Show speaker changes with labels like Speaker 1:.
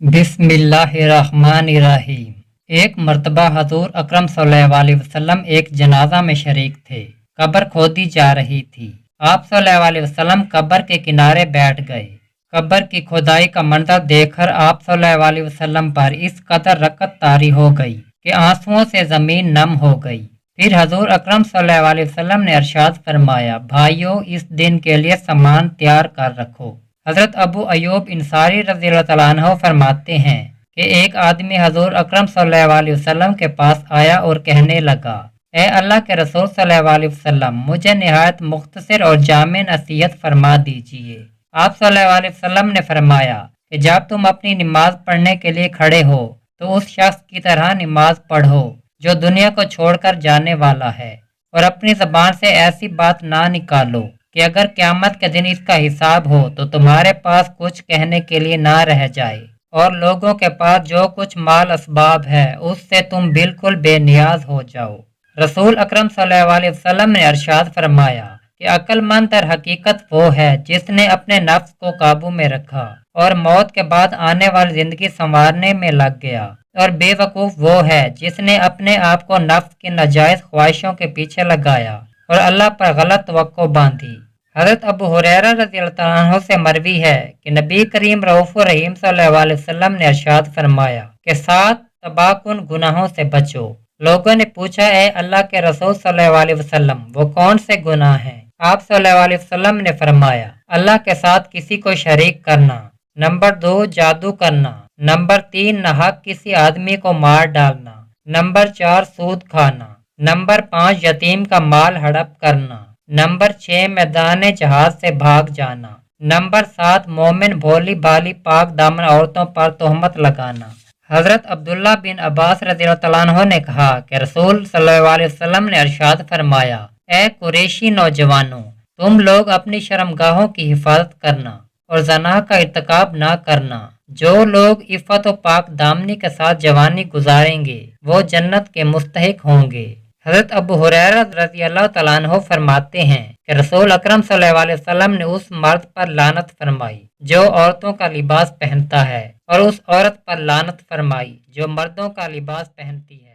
Speaker 1: बिस्मिल्लाहिर्रहमानिर्रहीम। एक मर्तबा हजूर अकरम सल्लल्लाहु अलैहि वसल्लम एक जनाजा में शरीक थे। कब्र खोदी जा रही थी। आप सल्लल्लाहु अलैहि वसल्लम कब्र के किनारे बैठ गए। कब्र की खुदाई का मंजर देखकर आप सल्लल्लाहु अलैहि वसल्लम पर इस कदर रकत तारी हो गई कि आंसुओं से जमीन नम हो गई। फिर हजूर अकरम सल्लल्लाहु अलैहि वसल्लम ने इरशाद फरमाया, भाइयों, इस दिन के लिए सामान तैयार कर रखो। हजरत अबू अयूब इंसारी रज़ियल्लाहु तआला अन्हु फरमाते हैं कि एक आदमी हजूर अकरम सल्लल्लाहु अलैहि वसल्लम के पास आया और कहने लगा, ए अल्लाह के रसूल सल्लल्लाहु अलैहि वसल्लम, मुझे निहायत मुख्तसर और जामे नसीहत फरमा दीजिए। आप सल्लल्लाहु अलैहि वसल्लम ने फरमाया कि जब तुम अपनी नमाज पढ़ने के लिए खड़े हो तो उस शख्स की तरह नमाज पढ़ो जो दुनिया को छोड़कर जाने वाला है, और अपनी जबान से ऐसी बात ना निकालो कि अगर क़यामत के दिन इसका हिसाब हो तो तुम्हारे पास कुछ कहने के लिए ना रह जाए, और लोगों के पास जो कुछ माल असबाब है उससे तुम बिल्कुल बेनियाज हो जाओ। रसूल अकरम सल्लल्लाहु अलैहि वसल्लम ने इरशाद फरमाया कि अक्लमंद दर हकीकत वो है जिसने अपने नफ्स को काबू में रखा और मौत के बाद आने वाली जिंदगी संवारने में लग गया, और बेवकूफ़ वो है जिसने अपने आप को नफ्स की नाजायज़ ख्वाहिशों के पीछे लगाया और अल्लाह पर गलत तवक्को बांधी। हज़रत अबू हुरैरा रज़ियल्लाहु तआला अन्हु से मरवी है कि नबी करीम रऊफ़ुर रहीम सल्लल्लाहु अलैहि वसल्लम ने इरशाद फरमाया कि 7 तबाहकुन गुनाहों से बचो। लोगों ने पूछा, ए अल्लाह के रसूल सल्लल्लाहु अलैहि वसल्लम, वो कौन से गुनाह हैं? आप सल्लल्लाहु अलैहि वसल्लम ने फरमाया, अल्लाह के साथ किसी को शरीक करना, नंबर 2 जादू करना, नंबर 3 नाहक किसी आदमी को मार डालना, नंबर 4 सूद खाना, नंबर 5 यतीम का माल हड़प करना, नंबर 6 मैदान जहाज से भाग जाना, नंबर 7 मोमिन भोली भाली पाक दामन औरतों पर तोहमत लगाना। हजरत अब्दुल्ला बिन अब्बास रज़ियल्लाहु तआला अन्हु ने कहा कि रसूल सल्लल्लाहु अलैहि वसल्लम ने इरशाद फरमाया, ए कुरैशी नौजवानों, तुम लोग अपनी शर्मगाहों की हिफाजत करना और ज़ना का इर्तिकाब ना करना। जो लोग इफ़्फ़त व पाक दामनी के साथ जवानी गुजारेंगे वो जन्नत के मुस्तहिक होंगे। हज़रत अबू हुरैरा रज़ियल्लाहु तआला अन्हु फरमाते हैं कि रसूल अकरम सल्लल्लाहु अलैहि वसल्लम ने उस मर्द पर लानत फरमाई जो औरतों का लिबास पहनता है, और उस औरत पर लानत फरमाई जो मर्दों का लिबास पहनती है।